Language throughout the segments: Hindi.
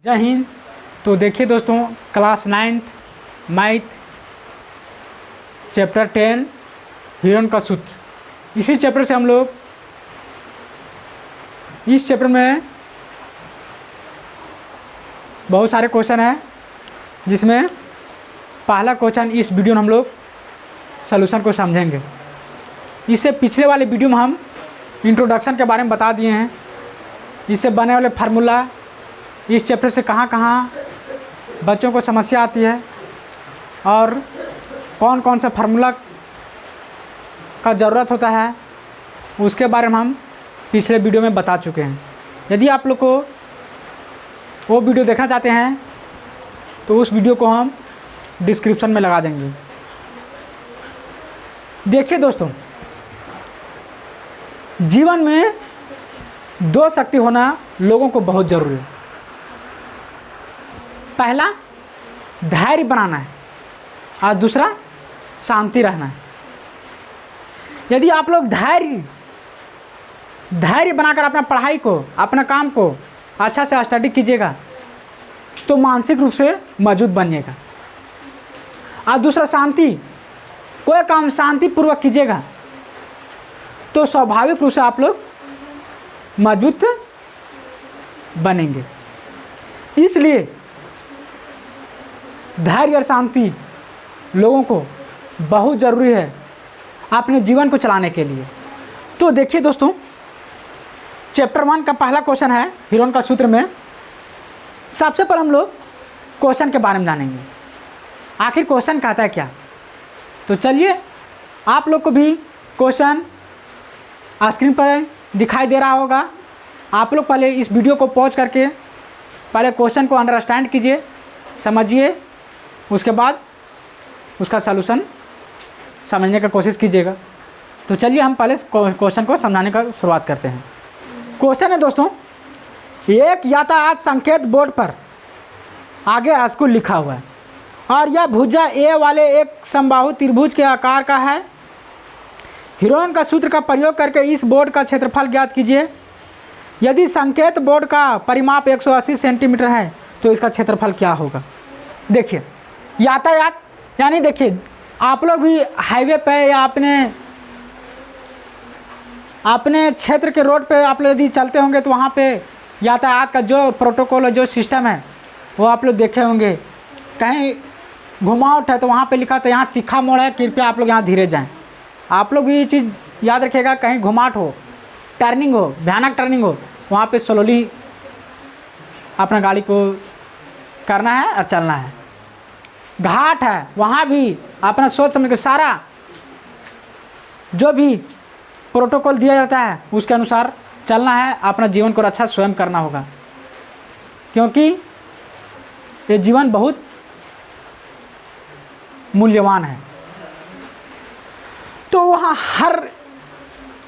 जय हिंद। तो देखिए दोस्तों, क्लास 9th मैथ चैप्टर 10 हिरन का सूत्र, इसी चैप्टर से हम लोग इस चैप्टर में बहुत सारे क्वेश्चन हैं, जिसमें पहला क्वेश्चन इस वीडियो में हम लोग सॉल्यूशन को समझेंगे। इससे पिछले वाले वीडियो में हम इंट्रोडक्शन के बारे में बता दिए हैं, इससे बने वाले फार्मूला, इस चैप्टर से कहाँ कहाँ बच्चों को समस्या आती है और कौन कौन सा फार्मूला का ज़रूरत होता है, उसके बारे में हम पिछले वीडियो में बता चुके हैं। यदि आप लोग को वो वीडियो देखना चाहते हैं तो उस वीडियो को हम डिस्क्रिप्शन में लगा देंगे। देखिए दोस्तों, जीवन में दो शक्ति होना लोगों को बहुत ज़रूरी है। पहला धैर्य बनाना है और दूसरा शांति रहना है। यदि आप लोग धैर्य बनाकर अपना पढ़ाई को, अपना काम को अच्छा से स्टडी कीजिएगा तो मानसिक रूप से मजबूत बनिएगा, और दूसरा शांति, कोई काम शांतिपूर्वक कीजिएगा तो स्वाभाविक रूप से आप लोग मजबूत बनेंगे। इसलिए धैर्य और शांति लोगों को बहुत ज़रूरी है अपने जीवन को चलाने के लिए। तो देखिए दोस्तों, चैप्टर 1 का पहला क्वेश्चन है हिरन का सूत्र में। सबसे पहले हम लोग क्वेश्चन के बारे में जानेंगे, आखिर क्वेश्चन कहता है क्या। तो चलिए, आप लोग को भी क्वेश्चन स्क्रीन पर दिखाई दे रहा होगा। आप लोग पहले इस वीडियो को पॉज करके पहले क्वेश्चन को अंडरस्टैंड कीजिए, समझिए, उसके बाद उसका सलूशन समझने का कोशिश कीजिएगा। तो चलिए हम पहले क्वेश्चन को समझाने का शुरुआत करते हैं। क्वेश्चन है दोस्तों, एक यातायात संकेत बोर्ड पर आगे स्कूल लिखा हुआ है और यह भुजा ए वाले एक समबाहु त्रिभुज के आकार का है। हिरन का सूत्र का प्रयोग करके इस बोर्ड का क्षेत्रफल ज्ञात कीजिए। यदि संकेत बोर्ड का परिमाप 180 सेंटीमीटर है तो इसका क्षेत्रफल क्या होगा। देखिए, यातायात यानी देखिए, आप लोग भी हाईवे पे या अपने क्षेत्र के रोड पे आप लोग यदि चलते होंगे तो वहाँ पे यातायात का जो प्रोटोकॉल है, जो सिस्टम है, वो आप लोग देखे होंगे। कहीं घुमावट है तो वहाँ पे लिखा था यहाँ तीखा मोड़ है, कृपया आप लोग यहाँ धीरे जाएं। आप लोग भी ये चीज़ याद रखिएगा, कहीं घुमावट हो, टर्निंग हो, भयानक टर्निंग हो, वहाँ पे स्लोली अपना गाड़ी को करना है और चलना है। घाट है, वहाँ भी अपना सोच समझ के सारा जो भी प्रोटोकॉल दिया जाता है उसके अनुसार चलना है। अपना जीवन को अच्छा स्वयं करना होगा, क्योंकि ये जीवन बहुत मूल्यवान है। तो वहाँ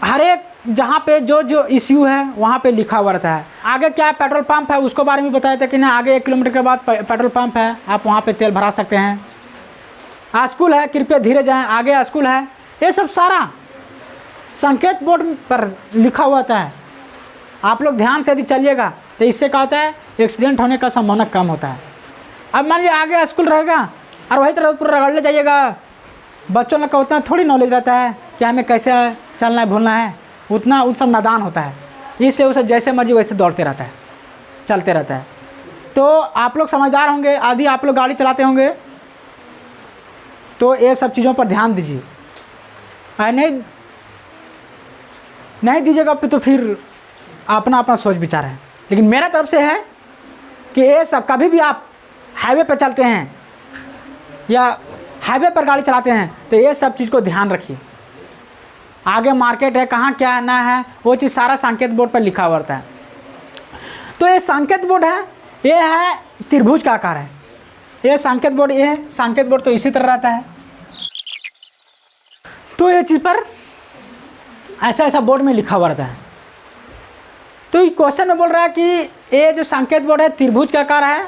हर एक जहाँ पे जो इश्यू है वहाँ पे लिखा हुआ रहता है। आगे क्या है, पेट्रोल पंप है, उसको बारे में बताया था कि ना आगे 1 किलोमीटर के बाद पेट्रोल पंप है, आप वहाँ पे तेल भरा सकते हैं। स्कूल है, कृपया धीरे जाएं, आगे स्कूल है। ये सब सारा संकेत बोर्ड पर लिखा हुआ होता है। आप लोग ध्यान से यदि चलिएगा तो इससे क्या होता है, एक्सीडेंट होने का संभावना कम होता है। अब मान लीजिए आगे स्कूल रहेगा और वही तरह पूरा रगड़ ले जाइएगा, बच्चों में का उतना थोड़ी नॉलेज रहता है कि हमें कैसे चलना है, भूलना है, उतना उन सब नादान होता है। इसलिए उसे जैसे मर्जी वैसे दौड़ते रहता है, चलते रहता है। तो आप लोग समझदार होंगे, आदि आप लोग गाड़ी चलाते होंगे तो ये सब चीज़ों पर ध्यान दीजिए। नहीं दीजिएगा तो फिर अपना सोच विचार है। लेकिन मेरा तरफ से है कि ये सब, कभी भी आप हाईवे पर चलते हैं या हाईवे पर गाड़ी चलाते हैं तो ये सब चीज़ को ध्यान रखिए। आगे मार्केट है, कहाँ क्या ना है, वो चीज़ सारा संकेत बोर्ड पर लिखा हुआ रहता है। तो ये संकेत बोर्ड है, ये है त्रिभुज का आकार है। ये संकेत बोर्ड, ये है संकेत बोर्ड, तो इसी तरह रहता है। तो ये चीज़ पर ऐसा बोर्ड में लिखा हुआ रहता है। तो ये क्वेश्चन में बोल रहा है कि ये जो संकेत बोर्ड है त्रिभुज का आकार है।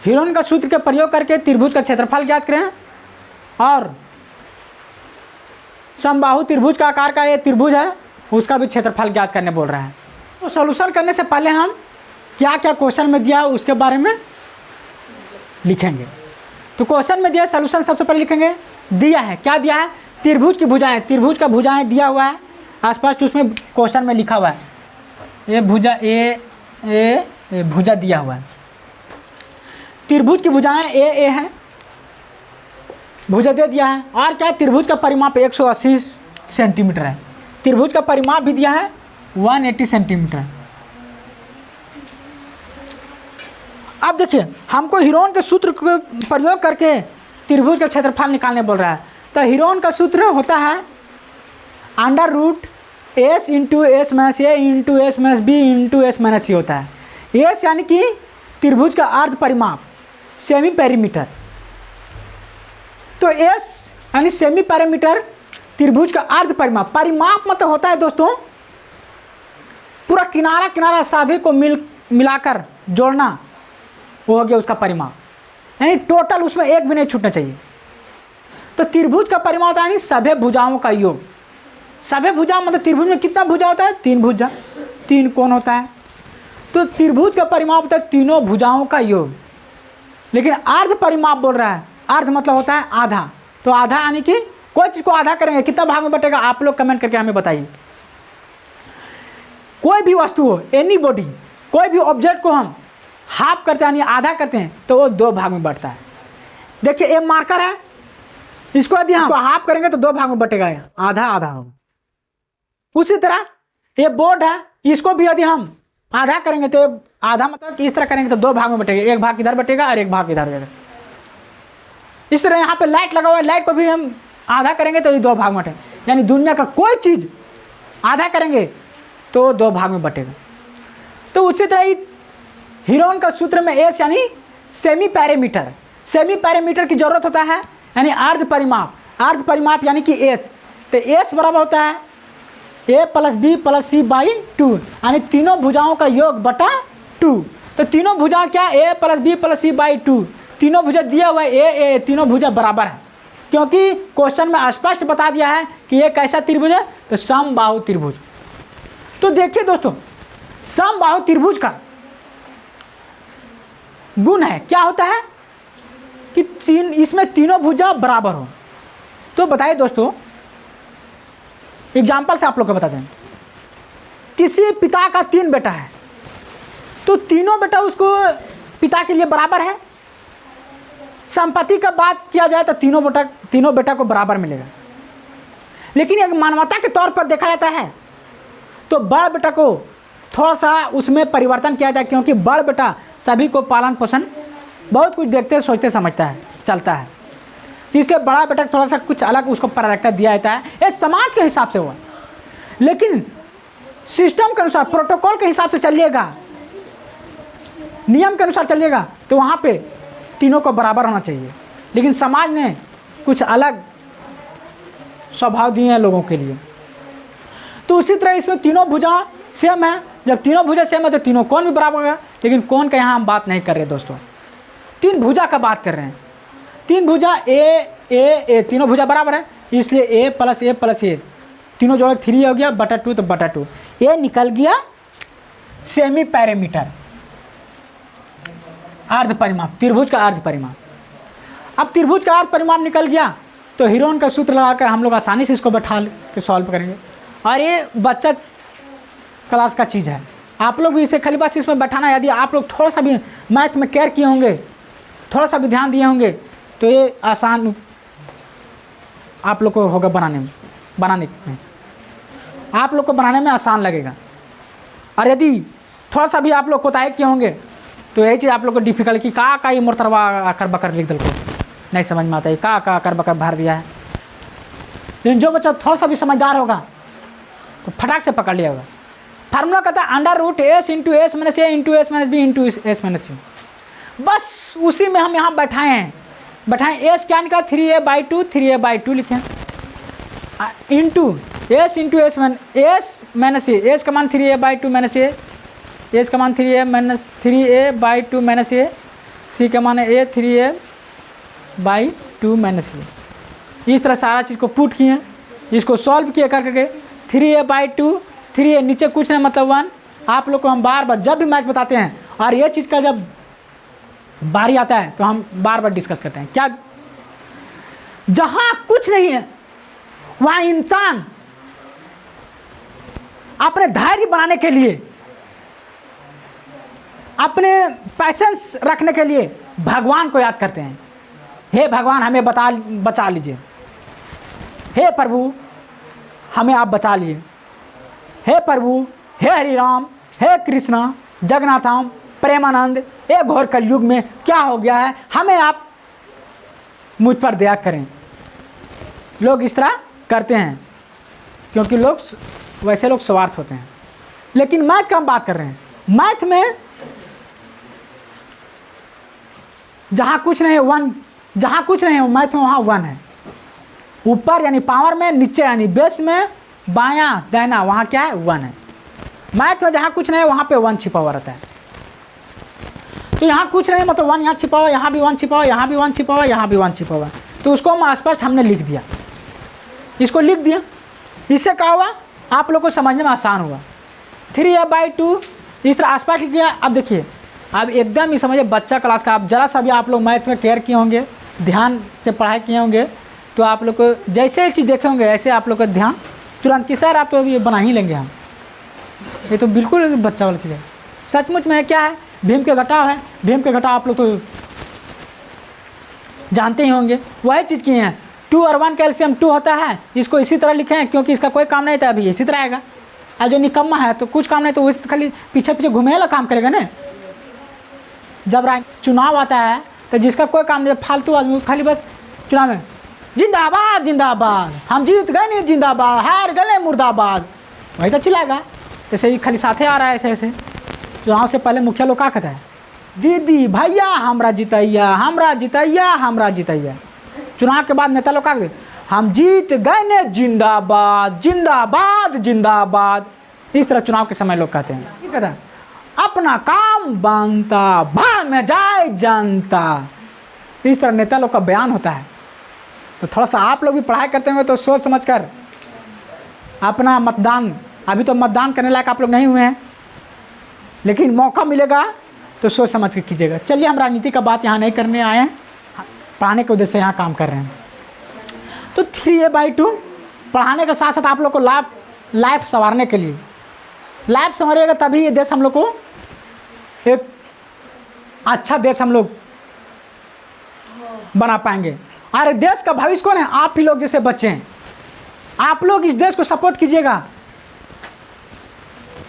हिरन का सूत्र का प्रयोग करके त्रिभुज का क्षेत्रफल ज्ञात करें और समबाहु त्रिभुज का आकार का ये त्रिभुज है, उसका भी क्षेत्रफल ज्ञात करने बोल रहा है। तो सॉल्यूशन करने से पहले हम क्या क्या क्वेश्चन में दिया उसके बारे में लिखेंगे। तो क्वेश्चन में दिया सॉल्यूशन सबसे पहले लिखेंगे। दिया है, क्या दिया है? त्रिभुज की भुजाएं, त्रिभुज का भुजाएं दिया हुआ है आसपास, उसमें क्वेश्चन में लिखा हुआ है ये भुजा ए भुजा दिया हुआ है। त्रिभुज की भुजाएं ए है, भुजा दे दिया है। और क्या? त्रिभुज का परिमाप 180 सेंटीमीटर है। त्रिभुज का परिमाप भी दिया है 180 सेंटीमीटर। अब देखिए हमको हीरोन के सूत्र का प्रयोग करके त्रिभुज का क्षेत्रफल निकालने बोल रहा है। तो हीरोन का सूत्र होता है under root S into S minus A into S minus B into S minus C होता है। एस यानी कि त्रिभुज का अर्ध परिमाप, सेमी पेरीमीटर। तो एस यानी सेमी पेरीमीटर त्रिभुज का अर्ध परिमाप। परिमाप मतलब होता है दोस्तों पूरा किनारा किनारा सभी को मिलाकर जोड़ना, वो हो गया उसका परिमाप। यानी टोटल उसमें एक भी नहीं छूटना चाहिए। तो त्रिभुज का परिमाप होता है यानी सभी भुजाओं का योग। सभी भुजा मतलब त्रिभुज में कितना भुजा होता है? 3 भुजा, 3 कोण होता है। तो त्रिभुज का परिमाप होता है तीनों भुजाओं का योग। लेकिन अर्ध परिमाप बोल रहा है, अर्ध मतलब होता है आधा। तो आधा यानी कि कोई चीज़ को आधा करेंगे, कितना भाग में बटेगा? आप लोग कमेंट करके हमें बताइए। कोई भी वस्तु हो, एनी बॉडी, कोई भी ऑब्जेक्ट को हम हाफ करते हैं यानी आधा करते हैं तो वो 2 भाग में बटता है। देखिए ये मार्कर है, इसको यदि हम हाफ करेंगे तो 2 भाग में बटेगा, आधा आधा होगा। उसी तरह ये बोर्ड है, इसको भी यदि हम आधा करेंगे तो आधा मतलब कि इस तरह करेंगे तो 2 भाग में बटेगा, एक भाग इधर बटेगा और एक भाग इधर बटेगा। इस तरह यहाँ पे लाइट लगा हुआ है, लाइट को भी हम आधा करेंगे तो ये 2 भाग में बटेगा। यानी दुनिया का कोई चीज़ आधा करेंगे तो 2 भाग में बटेगा। तो उसी तरह हीरोन का सूत्र में एस यानी सेमी पैरामीटर, सेमी पैरामीटर की जरूरत होता है यानी अर्ध परिमाप। अर्ध परिमाप यानी कि एस, तो एस बराबर होता है A plus B plus C by 2 यानी तीनों भुजाओं का योग बटा 2। तो तीनों भुजा क्या? A plus B plus C by 2। तीनों भुजा दिया हुआ है ए तीनों भुजा बराबर है, क्योंकि क्वेश्चन में स्पष्ट बता दिया है कि ये कैसा त्रिभुज है, तो समबाहु त्रिभुज। तो देखिए दोस्तों समबाहु त्रिभुज का गुण है क्या होता है कि इसमें तीनों भुजा बराबर हो। तो बताइए दोस्तों, एग्जाम्पल से आप लोग को बता दें, किसी पिता का 3 बेटा है तो तीनों बेटा उसको पिता के लिए बराबर है। संपत्ति का बात किया जाए तो तीनों बेटा को बराबर मिलेगा। लेकिन एक मानवता के तौर पर देखा जाता है तो बड़ बेटा को थोड़ा सा उसमें परिवर्तन किया जाता है, क्योंकि बड़ बेटा सभी को पालन पोषण बहुत कुछ देखते सोचते समझता है चलता है, इसलिए बड़ा बेटा थोड़ा सा कुछ अलग उसको प्रायोरिटी दिया जाता है। ये समाज के हिसाब से हुआ, लेकिन सिस्टम के अनुसार प्रोटोकॉल के हिसाब से चलिएगा, नियम के अनुसार चलिएगा तो वहाँ पे तीनों को बराबर होना चाहिए। लेकिन समाज ने कुछ अलग स्वभाव दिए हैं लोगों के लिए। तो उसी तरह इसमें तीनों भुजा सेम है। जब तीनों भुजा सेम है तो तीनों कोण भी बराबर होगा। लेकिन कोण का यहाँ हम बात नहीं कर रहे दोस्तों, 3 भुजा का बात कर रहे हैं। 3 भुजा ए तीनों भुजा बराबर है, इसलिए ए प्लस ए तीनों जोड़े 3 हो गया बटा 2, तो बटा 2 ये निकल गया सेमी पैरामीटर, अर्ध परिमाप, त्रिभुज का अर्ध परिमाप। अब त्रिभुज का अर्ध परिमाप निकल गया तो हीरोन का सूत्र लगाकर हम लोग आसानी से इसको बैठा के सॉल्व करेंगे। और ये बच्चा क्लास का चीज़ है, आप लोग भी इसे खाली बस इसमें बैठाना। यदि आप लोग थोड़ा सा भी मैथ में केयर किए होंगे, थोड़ा सा भी ध्यान दिए होंगे तो ये आसान आप लोग को होगा बनाने में आप लोग को बनाने में आसान लगेगा। और यदि थोड़ा सा भी आप लोग कोताही किए होंगे तो यही चीज़ आप लोग को डिफिकल्ट की का ये मोरतरवा आकर बकर लिख दल को नहीं समझ में आता है, का आकर बकर भर दिया है। लेकिन जो बच्चा थोड़ा सा भी समझदार होगा तो फटाक से पकड़ लिया होगा। फार्मूला कहता है under root S into S minus A into S minus B into S minus C. बस उसी में हम यहाँ बैठाएँ एस क्या निकला 3a/2 3a/2 लिखें into S into S minus A, S का मान 3a/2 माइनस ए, एस का मान 3a/2 माइनस ए, सी का मान है 3a/2 माइनस ए। इस तरह सारा चीज़ को पुट किए, इसको सॉल्व किए करके 3a/2 3a नीचे कुछ नहीं मतलब 1। आप लोग को हम बार बार जब भी मैथ बताते हैं और ये चीज़ का जब बारी आता है तो हम बार बार डिस्कस करते हैं। क्या जहाँ कुछ नहीं है वहाँ इंसान अपने धैर्य बनाने के लिए, अपने पैसेंस रखने के लिए भगवान को याद करते हैं। हे भगवान हमें बचा लीजिए, हे प्रभु हमें आप बचा लिए, हे प्रभु, हे हरि राम, हे कृष्णा, जगन्नाथम, प्रेमानंद, ये घोर कलयुग में क्या हो गया है, हमें आप मुझ पर दया करें। लोग इस तरह करते हैं क्योंकि वैसे लोग स्वार्थ होते हैं। लेकिन मैथ का हम बात कर रहे हैं। मैथ में जहाँ कुछ नहीं है वन, जहाँ कुछ नहीं है मैथ में वहाँ वन है। ऊपर यानी पावर में, नीचे यानी बेस में, बायां दाहिना वहाँ क्या है, वन है। मैथ में जहाँ कुछ नहीं है वहाँ पे वन छिपा हुआ रहता है। तो यहाँ कुछ नहीं मतलब वन यहाँ छिपा हुआ, यहाँ भी वन छिपा हुआ, यहाँ भी वन छिपा हुआ, यहाँ भी वन छिपा हुआ। तो उसको हम स्पष्ट हमने लिख दिया, इसको लिख दिया। इससे क्या हुआ, आप लोग को समझने में आसान हुआ। 3a/2 इस तरह स्पष्ट लिख दिया। अब देखिए, अब एकदम ही समझिए बच्चा क्लास का। आप जरा सा भी आप लोग मैथ में केयर किए होंगे, ध्यान से पढ़ाई किए होंगे, तो आप लोग को जैसे एक चीज़ देखे होंगे ऐसे आप लोग का ध्यान तुरंत कि सर आप तो ये बना ही लेंगे हम। ये तो बिल्कुल बच्चा वाला चीज़ है। सचमुच में क्या है, भीम के घटाव है। भीम के घटाव आप लोग तो जानते ही होंगे। वही चीज़ की हैं, 2 और 1 का एलसीएम 2 होता है। इसको इसी तरह लिखे हैं क्योंकि इसका कोई काम नहीं था, अभी इसी तरह आएगा। और जो निकम्मा है तो कुछ काम नहीं, तो वो खाली पीछे पीछे घूमेगा काम करेगा ना। जब चुनाव आता है तो जिसका कोई काम नहीं, फालतू आदमी खाली बस चुनाव में जिंदाबाद जिंदाबाद, हम जीत गए नहीं जिंदाबाद, हार गए मुर्दाबाद, वही तो चिल्लाएगा। जैसे ही खाली साथे आ रहा है ऐसे ऐसे। चुनाव से पहले मुखिया लोग क्या कहता है, दीदी भैया हमरा जितैया, हमरा जितैया, हमरा जितैया। चुनाव के बाद नेता लोग क्या कहते, हम जीत गए ने जिंदाबाद जिंदाबाद जिंदाबाद। इस तरह चुनाव के समय लोग कहते हैं। ये कहता है अपना काम बनता भा में जाए जनता। इस तरह नेता लोग का बयान होता है। तो थोड़ा सा आप लोग भी पढ़ाई करते हुए तो सोच समझ कर अपना मतदान, अभी तो मतदान करने लायक आप लोग नहीं हुए हैं, लेकिन मौका मिलेगा तो सोच समझ के कीजिएगा। चलिए, हम राजनीति का बात यहाँ नहीं करने आए हैं, पढ़ाने के उद्देश्य से यहाँ काम कर रहे हैं। तो 3a/2 पढ़ाने के साथ साथ आप लोग को लाइफ संवारने के लिए, लाइफ संवारिएगा तभी ये देश हम लोग को एक अच्छा देश हम लोग बना पाएंगे। और देश का भविष्य कौन है, आप ही लोग जैसे बच्चे हैं। आप लोग इस देश को सपोर्ट कीजिएगा।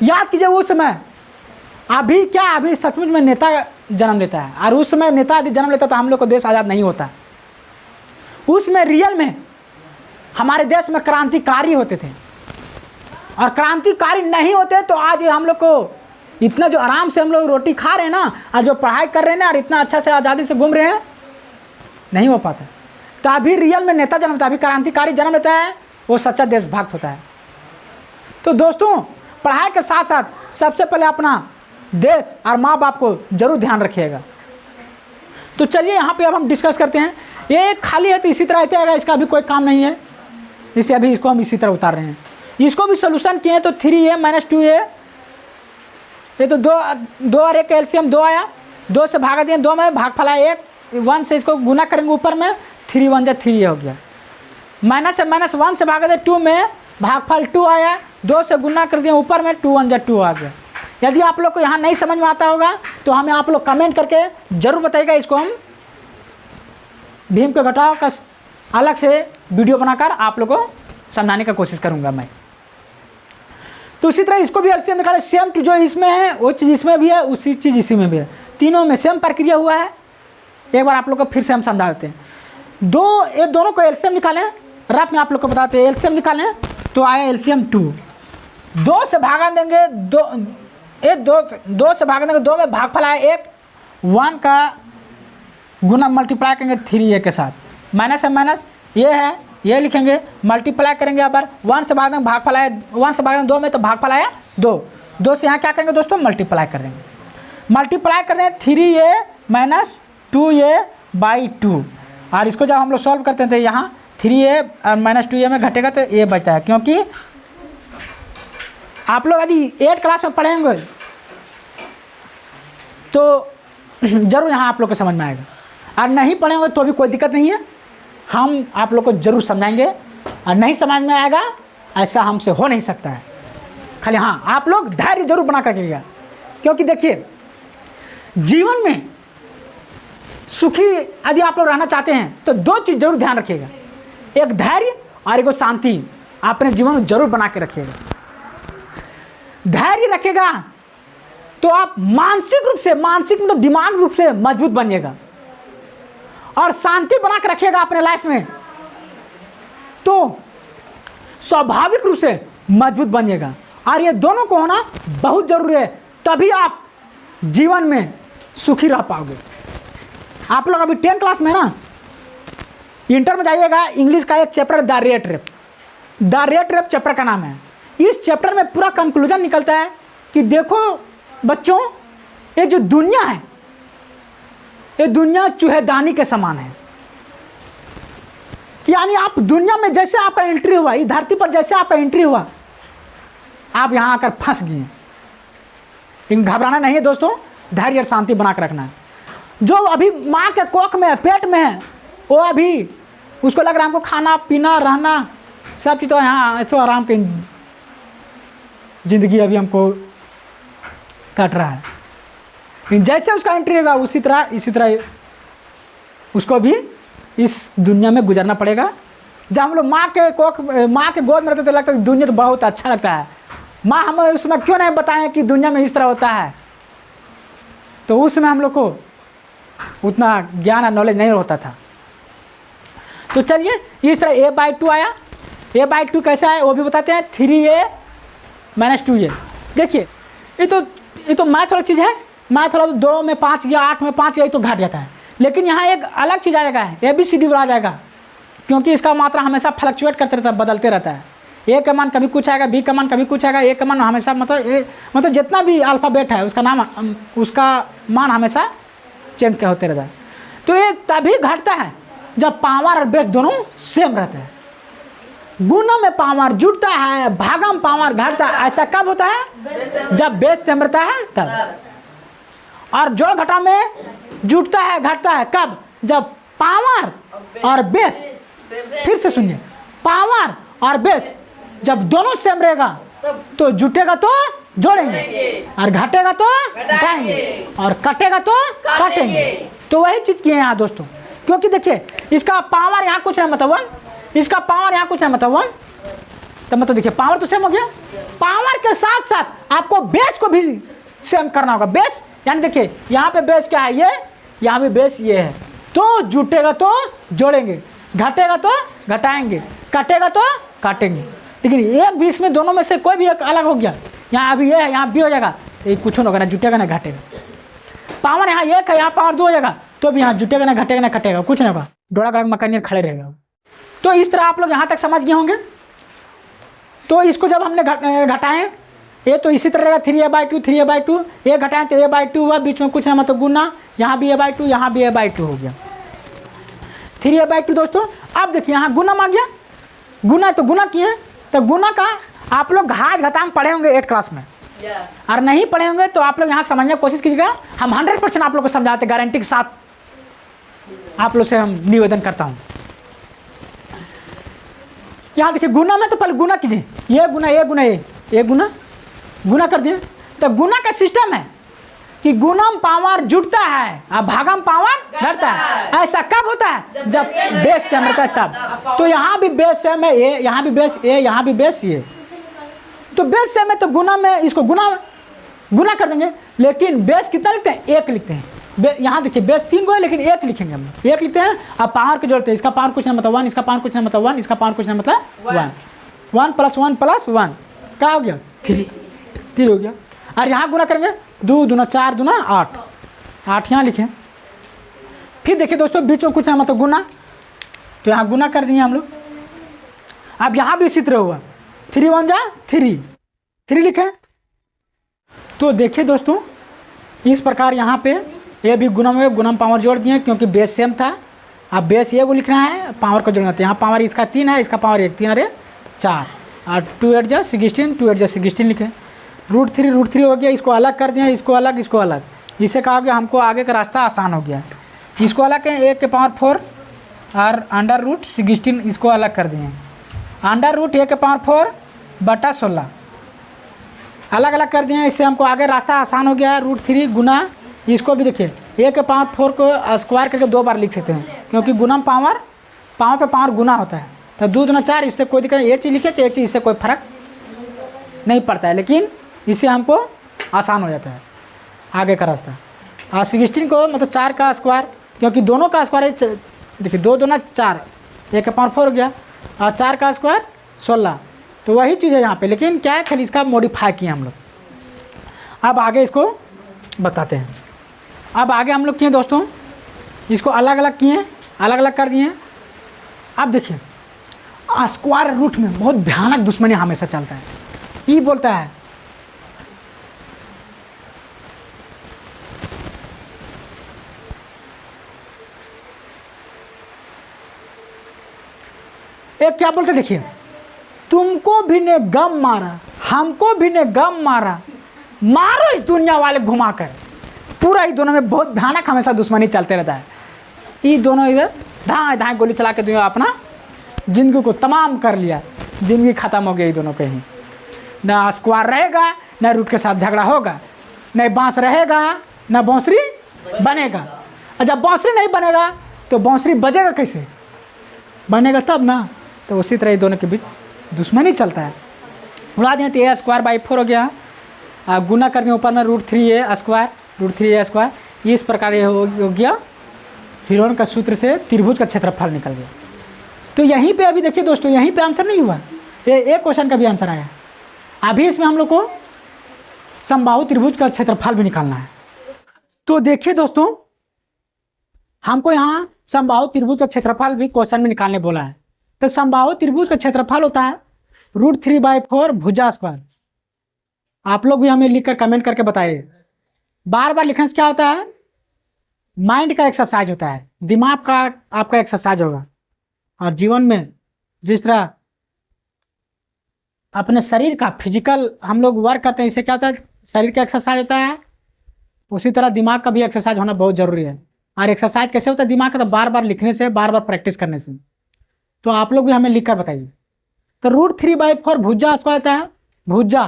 याद कीजिए उस समय, अभी क्या, अभी सचमुच में नेता जन्म लेता है, और उस समय नेता यदि जन्म लेता तो हम लोग को देश आज़ाद नहीं होता। उसमें रियल में हमारे देश में क्रांतिकारी होते थे, और क्रांतिकारी नहीं होते तो आज हम लोग को इतना जो आराम से हम लोग रोटी खा रहे हैं ना, और जो पढ़ाई कर रहे हैं ना, और इतना अच्छा से आज़ादी से घूम रहे हैं, नहीं हो पाता। तो अभी रियल में नेता जन्म लेता है, अभी क्रांतिकारी जन्म लेता है, वो सच्चा देशभक्त होता है। तो दोस्तों, पढ़ाई के साथ साथ सबसे पहले अपना देश और माँ बाप को जरूर ध्यान रखिएगा। तो चलिए यहाँ पे अब हम डिस्कस करते हैं। ये खाली है तो इसी तरह रहते आएगा, इसका अभी कोई काम नहीं है, इससे अभी इसको हम इसी तरह उतार रहे हैं। इसको भी सोल्यूशन किए तो 3a-2a, ये तो 2 और 1 का एलसीएम 2 आया, 2 से भागा दिए, 2 में भागफल आया 1, 1 से इसको गुना करेंगे ऊपर में, 3 1 जा 3 हो गया। माइनस से -1 से भागा दिए 2 में, भागफल 2 आया, 2 से गुना कर दिए ऊपर में, 2 1 जा 2 आ गया। यदि आप लोग को यहाँ नहीं समझ में आता होगा तो हमें आप लोग कमेंट करके ज़रूर बताइएगा। इसको हम भीम के घटाव का अलग से वीडियो बनाकर आप लोग को समझाने का कोशिश करूँगा मैं। तो उसी तरह इसको भी एलसीएम निकाले, सेम टू जो इसमें है वो चीज़ इसमें भी है, उसी चीज़ इसी में भी है, तीनों में सेम प्रक्रिया हुआ है। एक बार आप लोग को फिर से हम समझा देते हैं। ये दोनों को एलसीएम निकालें, रफ में आप लोग को बताते हैं। एलसीएम निकालें तो आया एलसीएम 2, 2 से भागा देंगे 2 से भागा देंगे 2 में भागफल आया 1, 1 का गुना मल्टीप्लाई करेंगे 3a के साथ, माइनस है माइनस, ये है ये लिखेंगे, मल्टीप्लाई करेंगे। यहाँ पर 1 से भाग देंगे, भागफल आया 1 से भाग देंगे 2 में, तो भागफल आया 2, 2 से यहाँ क्या करेंगे दोस्तों, मल्टीप्लाई कर देंगे। मल्टीप्लाई कर देंगे 3a - 2a/2, और इसको जब हम लोग सॉल्व करते हैं तो यहाँ 3a - 2a में घटेगा तो a बचता है। क्योंकि आप लोग यदि 8 क्लास में पढ़ेंगे तो ज़रूर यहाँ आप लोग को समझ में आएगा। और नहीं पढ़ेंगे तो भी कोई दिक्कत नहीं है, हम आप लोग को ज़रूर समझाएंगे। और नहीं समझ में आएगा ऐसा हमसे हो नहीं सकता है। खाली हाँ आप लोग धैर्य जरूर बना कर रखिएगा, क्योंकि देखिए जीवन में सुखी यदि आप लोग रहना चाहते हैं तो दो चीज़ जरूर ध्यान रखिएगा, एक धैर्य और एक शांति अपने जीवन में जरूर बना के रखिएगा। धैर्य रखिएगा तो आप मानसिक रूप से, मानसिक मतलब दिमाग रूप से मजबूत बनिएगा, और शांति बना के रखिएगा अपने लाइफ में तो स्वाभाविक रूप से मजबूत बनिएगा। और ये दोनों को होना बहुत जरूरी है, तभी आप जीवन में सुखी रह पाओगे। आप लोग अभी 10 क्लास में ना, इंटर में जाइएगा, इंग्लिश का एक chapter the rate rape, the rate rape chapter का नाम है। इस चैप्टर में पूरा कंक्लूजन निकलता है कि देखो बच्चों, ये जो दुनिया है, ये दुनिया चूहेदानी के समान है। यानी आप दुनिया में जैसे आपका एंट्री हुआ, इस धरती पर जैसे आपका एंट्री हुआ, आप यहाँ आकर फंस गए। लेकिन घबराना नहीं है दोस्तों, धैर्य और शांति बना कर रखना है। जो अभी माँ के कोख में है, पेट में है, वो अभी उसको लग रहा है हमको खाना पीना रहना सब चीज़, तो यहाँ ऐसे आराम की ज़िंदगी अभी हमको कट रहा है। लेकिन जैसे उसका एंट्री होगा इसी तरह उसको भी इस दुनिया में गुजरना पड़ेगा। जब हम लोग माँ के गोद में रहते तो लगता है दुनिया तो बहुत अच्छा लगता है, माँ हमें उसमें क्यों नहीं बताएं कि दुनिया में इस तरह होता है। तो उस समय हम लोग को उतना ज्ञान और नॉलेज नहीं होता था। तो चलिए इस तरह a/2 आया। a/2 कैसा है वो भी बताते हैं, 3a - 2a। देखिए ये तो मैथ वाला चीज़ है, मैथ वाला 2 में 5 गया, 8 में 5 गया, ये तो घट जाता है। लेकिन यहाँ एक अलग चीज़ आएगा, ABCD वाला आ जाएगा, क्योंकि इसका मात्रा हमेशा फ्लक्चुएट करते रहता है, बदलते रहता है। ए का मान कभी कुछ आएगा, बी का मान कभी कुछ आएगा, ए का मान हमेशा मतलब जितना भी अल्फ़ाबेट है उसका मान हमेशा चेंज होते रहता है। तो ये तभी घटता है जब पावर और बेस दोनों सेम रहते हैं। गुना में पावर जुड़ता है, भागा में पावर घटता है। ऐसा कब होता है? जब बेस सेम रहता है तब। और जोड़ घटा में जुड़ता है घटता है कब? जब पावर और बेस, फिर से सुनिए, पावर और बेस जब दोनों सेम रहेगा तो जुटेगा तो जोड़ेंगे, और घटेगा तो घटाएंगे, और कटेगा तो काटेंगे। तो वही चीज़ की है यहाँ दोस्तों, क्योंकि देखिए इसका पावर यहाँ कुछ नहीं मतलब 1, इसका पावर यहाँ कुछ नहीं मतलब 1, तो मतलब देखिए पावर तो सेम हो गया। पावर के साथ साथ आपको बेस को भी सेम करना होगा। बेस यानी देखिए यहाँ पे बेस क्या है, ये, यहाँ भी बेस ये है। तो जुटेगा तो जोड़ेंगे, घटेगा तो घटाएंगे, कटेगा तो काटेंगे। लेकिन एक भी इसमें दोनों में से कोई भी एक अलग हो गया, यहाँ अभी ये है, यहाँ भी हो जाएगा, ये कुछ नहीं होगा, ना जुटेगा ना घटेगा। पावर यहाँ एक है, यहाँ पावर 2 हो जाएगा, तो भी यहाँ जुटेगा ना घटेगा ना कटेगा, कुछ नहीं होगा, डोड़ा का मकान खड़े रहेगा। तो इस तरह आप लोग यहाँ तक समझ गए होंगे। तो इसको जब हमने घटाएं, ये तो इसी तरह रहेगा 3a/2, 3a/2, ये घटाएं तो a/2 हुआ, बीच में कुछ ना मतलब गुना, यहाँ भी a/2, यहाँ भी a/2 हो गया, 3a/2 दोस्तों। अब देखिए यहाँ गुना आ गया, गुना तो गुना किए, तो गुना का आप लोग घात घटांग पढ़े होंगे 8 क्लास में, और नहीं पढ़े होंगे तो आप लोग यहाँ समझने की कोशिश कीजिएगा। हम 100% आप लोग को समझाते, गारंटी के साथ आप लोग से हम निवेदन करता हूँ। यहाँ देखिए गुना में तो पहले गुना कीजिए, ये गुना ये गुना ये गुना कर दिए। तो गुना का सिस्टम है कि गुना में पावर जुटता है और भागा में पावर घटता है। ऐसा कब होता है? जब बेस सेम रहता है तब। तो यहाँ भी बेस सेम है, ए, यहाँ भी बेस ए, यहाँ भी बेस ये, तो बेस सेम है तो गुना में इसको गुना कर देंगे। लेकिन बेस कितना लिखते हैं? 1 लिखते हैं। यहाँ देखिए बेस 3 को है लेकिन 1 लिखेंगे हम, 1 लिखते हैं। अब पावर को जोड़ते हैं, इसका पावर कुछ नहीं मतलब 1, इसका पावर कुछ नहीं मतलब 1, इसका पावर कुछ नहीं मतलब 1, 1 + 1 + 1 क्या हो गया? 3 हो गया। और यहाँ गुना करेंगे, 2 दूना 4 दूना 8, 8 यहाँ लिखें। फिर देखिए दोस्तों बीच में कुछ नहीं मतलब गुना, तो यहाँ गुना कर दिए हम लोग। अब यहाँ भी इसी तरह हुआ, 3 × 1 = 3 लिखें। तो देखिए दोस्तों इस प्रकार यहाँ पे ये भी गुना में पावर जोड़ दिए, क्योंकि बेस सेम था। अब बेस ये को लिखना है, पावर को जोड़ना था। यहाँ पावर इसका 3 है, इसका पावर 1, 3 अरे 4, और 2 × 8 = 16, 2 × 8 = 16 लिखें। √3 हो गया, इसको अलग कर दिया, इसको अलग, इसको अलग। इससे कहा कि हमको आगे का रास्ता आसान हो गया। इसको अलग करें, 1 के पावर 4 और अंडर रूट 16 इसको अलग कर दिए। अंडर रूट 1 के पावर 4 बटा 16 अलग अलग कर दिए। इससे हमको आगे रास्ता आसान हो गया है। √3 गुना इसको भी देखिए 1 के पावर 4 को स्क्वायर करके 2 बार लिख सकते हैं, क्योंकि गुना पावर पे पावर गुना होता है। तो 2 दूना 4, इससे कोई दिक्कत नहीं। एक चीज़ लिखे तो एक चीज़, इससे कोई फर्क नहीं पड़ता है, लेकिन इससे हमको आसान हो जाता है आगे का रास्ता। और 16 को मतलब 4 का स्क्वायर, क्योंकि दोनों का स्क्वायर देखिए 2 दूना 4, 1 के पावर 4 हो गया और 4 का स्क्वायर 16। तो वही चीज़ है यहाँ पे, लेकिन क्या है खाली इसका मॉडिफाई किए हम लोग। अब आगे इसको बताते हैं। अब आगे हम लोग किए दोस्तों, इसको अलग अलग किए, अलग अलग कर दिए। अब देखिए स्क्वायर रूट में बहुत भयानक दुश्मनी हमेशा चलता है। ये बोलता है एक क्या बोलते देखिए, तुमको भी ने गम मारा, हमको भी ने गम मारा, मारो इस दुनिया वाले घुमाकर। पूरा ही दोनों में बहुत भयानक हमेशा दुश्मनी चलते रहता है। ये दोनों इधर धाए धाए गोली चला के दुनिया अपना जिंदगी को तमाम कर लिया, जिंदगी ख़त्म हो गई। ये दोनों कहीं ना स्क्वायर रहेगा, ना रूट के साथ झगड़ा होगा, न बांस रहेगा, ना बांसुरी बनेगा। और जब बांसुरी नहीं बनेगा तो बांसुरी बजेगा कैसे? बनेगा तब ना। तो उसी तरह ये दोनों के बीच दुश्मनी चलता है। उड़ा दिए तो a²/4 हो गया। आप गुना कर दिए ऊपर में √3a², इस प्रकार ये हो गया। हिरोन का सूत्र से त्रिभुज का क्षेत्रफल निकल गया। तो यहीं पे अभी देखिए दोस्तों, यहीं पे आंसर नहीं हुआ, ये एक क्वेश्चन का भी आंसर आया। अभी इसमें हम लोग को समबाहु त्रिभुज का क्षेत्रफल भी निकालना है। तो देखिए दोस्तों, हमको यहाँ समबाहु त्रिभुज का क्षेत्रफल भी क्वेश्चन में निकालने बोला है। तो समबाहु त्रिभुज का क्षेत्रफल होता है √3/4 भुजा स्क्वायर। आप लोग भी हमें लिखकर कमेंट करके बताइए। बार बार लिखने से क्या होता है, माइंड का एक्सरसाइज होता है, दिमाग का आपका एक्सरसाइज होगा। और जीवन में जिस तरह अपने शरीर का फिजिकल हम लोग वर्क करते हैं, इससे क्या होता है, शरीर का एक्सरसाइज होता है, उसी तरह दिमाग का भी एक्सरसाइज होना बहुत ज़रूरी है। और एक्सरसाइज कैसे होता है दिमाग का? तो बार बार लिखने से, बार बार प्रैक्टिस करने से। तो आप लोग भी हमें लिख कर बताइए। तो √3/4 भुजा स्क्वायर होता है, भुजा।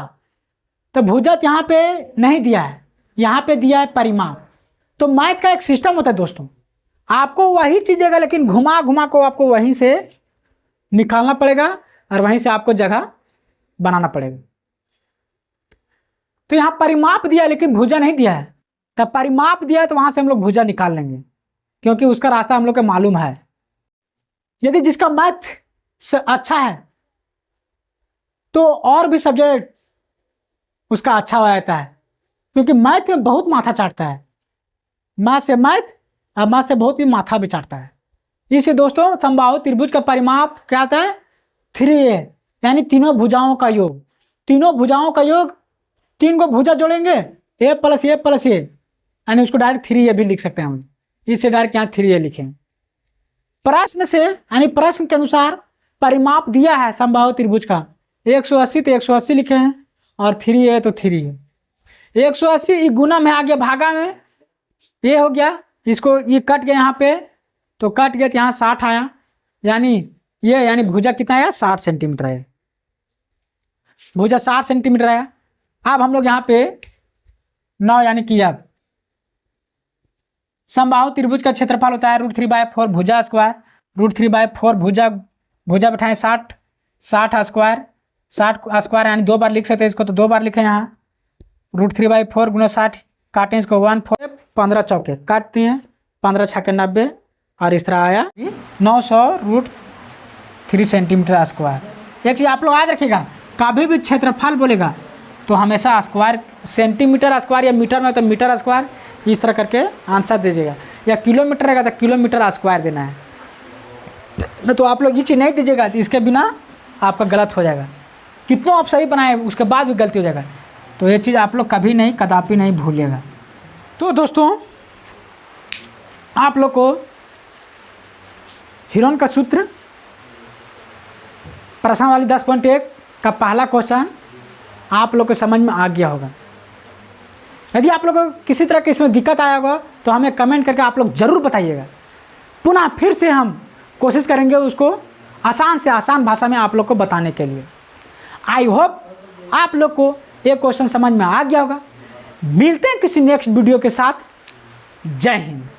तो भुजा यहाँ पे नहीं दिया है, यहाँ पे दिया है परिमाप। तो मैथ का एक सिस्टम होता है दोस्तों, आपको वही चीज़ देगा, लेकिन घुमा घुमा को आपको वहीं से निकालना पड़ेगा और वहीं से आपको जगह बनाना पड़ेगा। तो यहाँ परिमाप दिया है लेकिन भुजा नहीं दिया है। तब परिमाप दिया है तो वहाँ से हम लोग भुजा निकाल लेंगे, क्योंकि उसका रास्ता हम लोग को मालूम है। यदि जिसका मैथ अच्छा है तो और भी सब्जेक्ट उसका अच्छा हो जाता है, क्योंकि मैथ में बहुत माथा चाटता है। मैथ से मैथ और मैथ से बहुत ही माथा भी चाटता है। इससे दोस्तों समबाहु त्रिभुज का परिमाप क्या आता है, 3a, यानी तीनों भुजाओं का योग। तीनों भुजाओं का योग, 3 को भुजा जोड़ेंगे a + a + a, यानी उसको डायरेक्ट 3a भी लिख सकते हैं हम। इससे डायरेक्ट यहाँ 3a लिखें। प्रश्न से यानी प्रश्न के अनुसार परिमाप दिया है समबाहु त्रिभुज का 180, तो 180 लिखे हैं, और 3a तो 3a। 180 गुना में आ गया, भागा में ये हो गया, इसको ये कट गया यहाँ पे, तो कट गया तो यहाँ 60 आया, यानी ये यानी भुजा कितना आया, 60 सेंटीमीटर है। भुजा 60 सेंटीमीटर आया। अब हम लोग यहाँ पे 9 यानी कि अब समबाहु त्रिभुज का क्षेत्रफल होता है √3/4 भुजा स्क्वायर। √3/4 भुजा बैठाएं 60 स्क्वायर, 60 स्क्वायर यानी 2 बार लिख सकते हैं इसको, तो 2 बार लिखें यहाँ। √3/4 × 60 काटें इसको, 1 4 15 चौके काटती हैं, 15 छक्के 90, और इस तरह आया 900√3 सेंटीमीटर स्क्वायर। एक चीज़ आप लोग याद रखिएगा, कभी भी क्षेत्रफल बोलेगा तो हमेशा स्क्वायर, सेंटीमीटर स्क्वायर या मीटर में तो मीटर स्क्वायर, इस तरह करके आंसर दीजिएगा। या किलोमीटर रहेगा तो किलोमीटर स्क्वायर देना है। न तो आप लोग ये चीज़ नहीं दीजिएगा तो इसके बिना आपका गलत हो जाएगा। कितना आप सही बनाए उसके बाद भी गलती हो जाएगा। तो ये चीज़ आप लोग कभी नहीं, कदापि नहीं भूलिएगा। तो दोस्तों आप लोग को हिरोन का सूत्र प्रश्नावली 10.1 का पहला क्वेश्चन आप लोग को समझ में आ गया होगा। यदि आप लोगों को किसी तरह की इसमें दिक्कत आया होगा तो हमें कमेंट करके आप लोग ज़रूर बताइएगा। पुनः फिर से हम कोशिश करेंगे उसको आसान से आसान भाषा में आप लोग को बताने के लिए। आई होप आप लोग को ये क्वेश्चन समझ में आ गया होगा। मिलते हैं किसी नेक्स्ट वीडियो के साथ। जय हिंद।